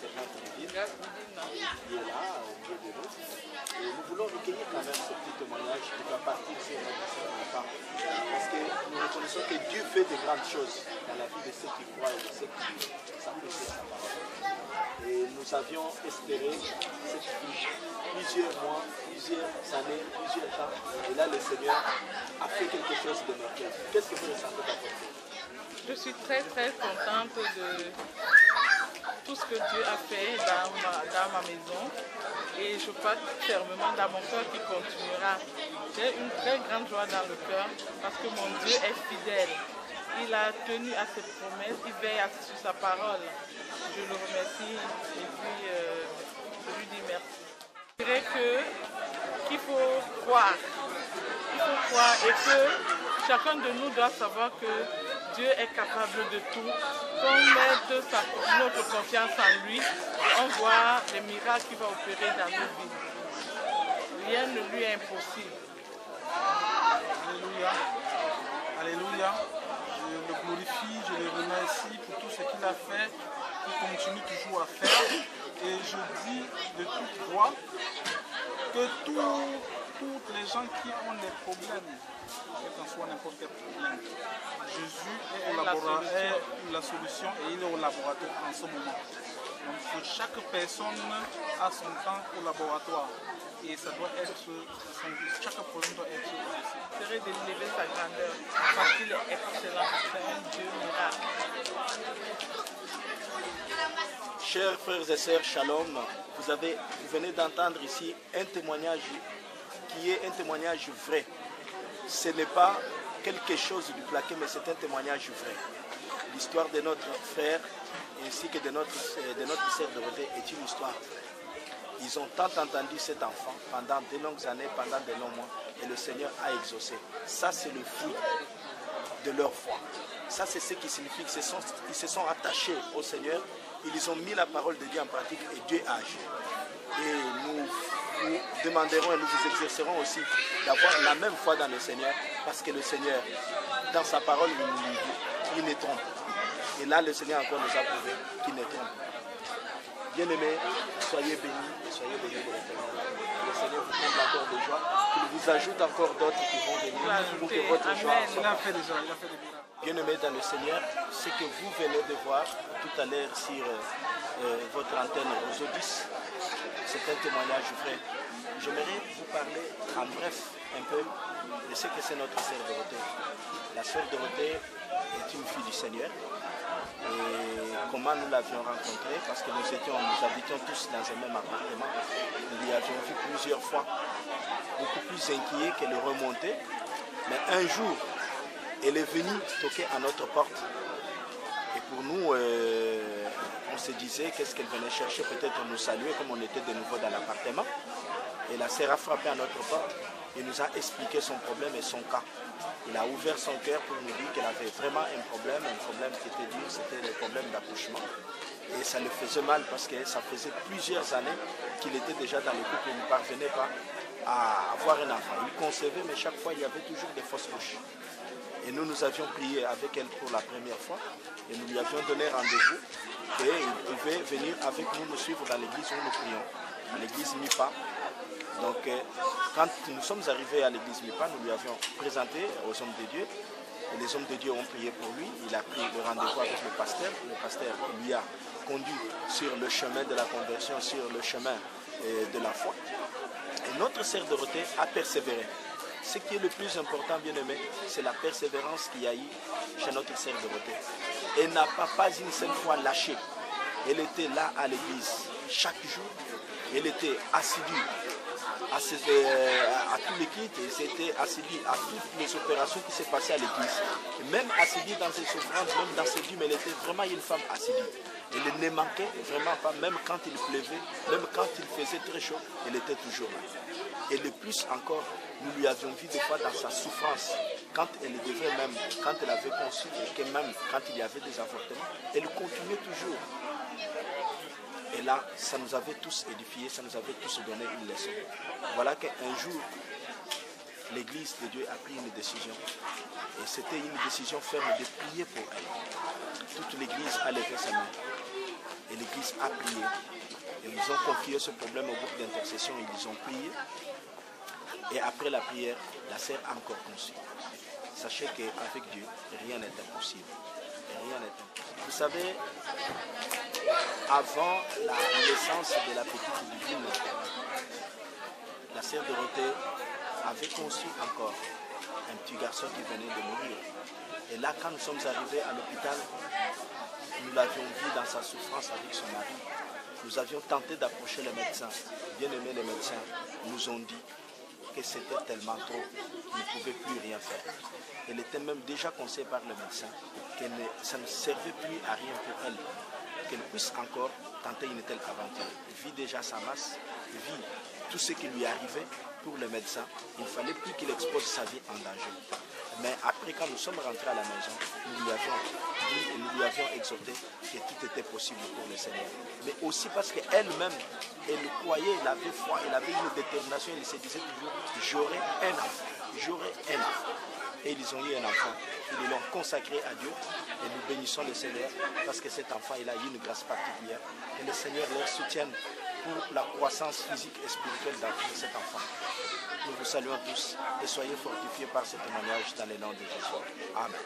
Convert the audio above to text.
servante divine, qui est là, au milieu de nous. Et nous voulons recueillir quand même ce petit témoignage qui va partir sur notre Seigneur. Parce que nous reconnaissons que Dieu fait de grandes choses dans la vie de ceux qui croient et de ceux qui s'appuient sur sa parole. Et nous avions espéré cette fille plusieurs mois, plusieurs années, plusieurs temps. Et là, le Seigneur a fait quelque chose de merveilleux. Qu'est-ce que vous ressentez d'apporter? Je suis très contente de tout ce que Dieu a fait dans ma maison. Et je crois fermement dans mon cœur qu'il continuera. J'ai une très grande joie dans le cœur parce que mon Dieu est fidèle. Il a tenu à ses promesses, il veille sur sa parole. Je le remercie et puis je lui dis merci. Je dirais qu'il faut croire. Il faut croire et que chacun de nous doit savoir que Dieu est capable de tout. Qu'on mette notre confiance en lui, on voit les miracles qu'il va opérer dans nos vies. Rien ne lui est impossible. Alléluia. Alléluia. Je le glorifie, je le remercie pour tout ce qu'il a fait, qu'il continue toujours à faire. Et je dis de toute voix que toutes les gens qui ont des problèmes, quel qu'en soit n'importe quel problème, Jésus est la solution et il est au laboratoire en ce moment. Donc chaque personne a son temps au laboratoire et ça doit être, chaque problème doit être réussi. J'essaierai d'élever sa grandeur parce qu'il est excellent, c'est un Dieu miracle. Chers frères et sœurs, shalom, vous venez d'entendre ici un témoignage qui est un témoignage vrai. Ce n'est pas quelque chose du plaqué, mais c'est un témoignage vrai. L'histoire de notre frère ainsi que de notre sœur Dorothée est une histoire vraie. Ils ont tant entendu cet enfant pendant de longues années, pendant de longs mois, et le Seigneur a exaucé. Ça, c'est le fruit de leur foi. Ça, c'est ce qui signifie qu'ils se sont attachés au Seigneur, ils ont mis la parole de Dieu en pratique et Dieu a agi. Et nous vous demanderons et nous vous exercerons aussi d'avoir la même foi dans le Seigneur, parce que le Seigneur, dans sa parole, il ne trompe. Et là, le Seigneur encore nous a prouvé qu'il ne trompe pas. Bien-aimés, soyez bénis et soyez bénis de l'Éternel. Le Seigneur vous comble encore de joie, qu'il vous ajoute encore d'autres qui vont venir pour que votre joie soit. Bien-aimés dans le Seigneur, ce que vous venez de voir tout à l'heure sur votre antenne Roseau 10, c'est un témoignage vrai. J'aimerais vous parler en bref un peu de ce que c'est notre sœur Dorothée. La sœur Dorothée est une fille du Seigneur. Et comment nous l'avions rencontrée, parce que nous habitions tous dans un même appartement. Nous l'y avions vu plusieurs fois, beaucoup plus inquiets qu'elle remontait. Mais un jour, elle est venue toquer à notre porte. Et pour nous, on se disait qu'est-ce qu'elle venait chercher, peut-être nous saluer comme on était de nouveau dans l'appartement. Et la sœur a frappé à notre porte et nous a expliqué son problème et son cas. Il a ouvert son cœur pour nous dire qu'elle avait vraiment un problème qui était dur, c'était le problème d'accouchement. Et ça le faisait mal parce que ça faisait plusieurs années qu'il était déjà dans le couple et ne parvenait pas à avoir un enfant. Il concevait, mais chaque fois il y avait toujours des fausses couches. Et nous avions prié avec elle pour la première fois et nous lui avions donné rendez-vous et il pouvait venir avec nous suivre dans l'église où nous prions, à l'église MIPA. Donc, quand nous sommes arrivés à l'église MIPA, nous lui avions présenté aux hommes de Dieu. Et les hommes de Dieu ont prié pour lui. Il a pris le rendez-vous avec le pasteur. Le pasteur lui a conduit sur le chemin de la conversion, sur le chemin de la foi. Et notre sœur Dorothée a persévéré. Ce qui est le plus important, bien aimé, c'est la persévérance qu'il y a eu chez notre sœur Dorothée. Elle n'a pas une seule fois lâché. Elle était là à l'église chaque jour. Elle était assidue à tous les cultes et c'était assidue à toutes les opérations qui se passaient à l'église. Même assidue dans ses souffrances, même dans ses dûmes, elle était vraiment une femme assidue. Elle ne manquait vraiment pas, même quand il pleuvait, même quand il faisait très chaud, elle était toujours là. Et le plus encore, nous lui avions vu des fois dans sa souffrance, quand elle devait même, quand elle avait conçu et que même quand il y avait des avortements, elle continuait toujours. Et là, ça nous avait tous édifiés, ça nous avait tous donné une leçon. Voilà qu'un jour, l'Église de Dieu a pris une décision. Et c'était une décision ferme de prier pour elle. Toute l'Église a levé sa main. Et l'église a prié. Et ils ont confié ce problème au groupe d'intercession, ils ont prié. Et après la prière, la sœur a encore conçu. Sachez qu'avec Dieu, rien n'est impossible. Rien n'est impossible. Vous savez, avant la naissance de la petite divine, la sœur Dorothée avait conçu encore un petit garçon qui venait de mourir. Et là, quand nous sommes arrivés à l'hôpital, nous l'avions vu dans sa souffrance avec son mari. Nous avions tenté d'approcher les médecins. Bien aimés, les médecins nous ont dit que c'était tellement trop qu'ils ne pouvaient plus rien faire. Elle était même déjà conseillée par le médecin que ça ne servait plus à rien pour elle, qu'elle puisse encore tenter une telle aventure. Vit déjà sa masse, vit tout ce qui lui arrivait. Pour le médecin, il ne fallait plus qu'il expose sa vie en danger. Mais après, quand nous sommes rentrés à la maison, nous lui avions dit et nous lui avions exhorté que tout était possible pour le Seigneur. Mais aussi parce qu'elle-même, elle croyait, elle avait foi, elle avait une détermination, elle se disait toujours, j'aurai un enfant, j'aurai un enfant. Et ils ont eu un enfant, ils l'ont consacré à Dieu et nous bénissons le Seigneur parce que cet enfant, il a eu une grâce particulière. Et le Seigneur leur soutienne pour la croissance physique et spirituelle de cet enfant. Nous vous saluons tous et soyez fortifiés par ce témoignage dans le nom de Jésus. Amen.